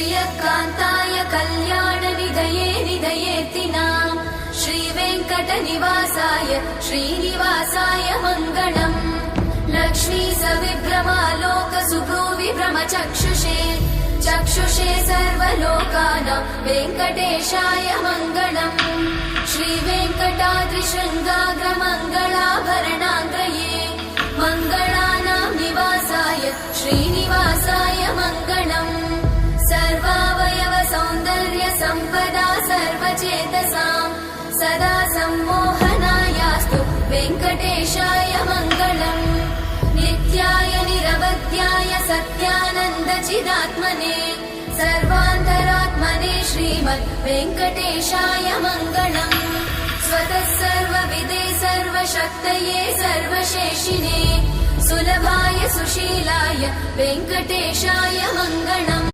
श्रियकान्ताय कल्याणनिधये निधयेऽर्तिनाम् श्रीवेङ्कटनिवासाय श्रीनिवासाय मङ्गलम् लक्ष्मी सविभ्रमालोकसुभ्रूविभ्रमचक्षुषे चक्षुषे सर्वलोकानां वेङ्कटेशाय मङ्गलम् श्रीवेङ्कटाद्रिशृङ्गाग्रमङ्गलाभरणाङ्गये मङ्गलानां निवासाय श्रीनिवासाय मङ्गलम् सर्वावयव सौन्दर्य सम्पदा सर्वचेतसां सदा सम्मोहनायास्तु वेङ्कटेशाय मङ्गलम् नित्याय निरवध्याय सत्यानन्दचिदात्मने सर्वान्तरात्मने श्रीमद् वेङ्कटेशाय मङ्गलम् स्वतः सर्वविदे सर्वशक्तये सर्वशेषिने सुलभाय सुशीलाय वेङ्कटेशाय मङ्गलम्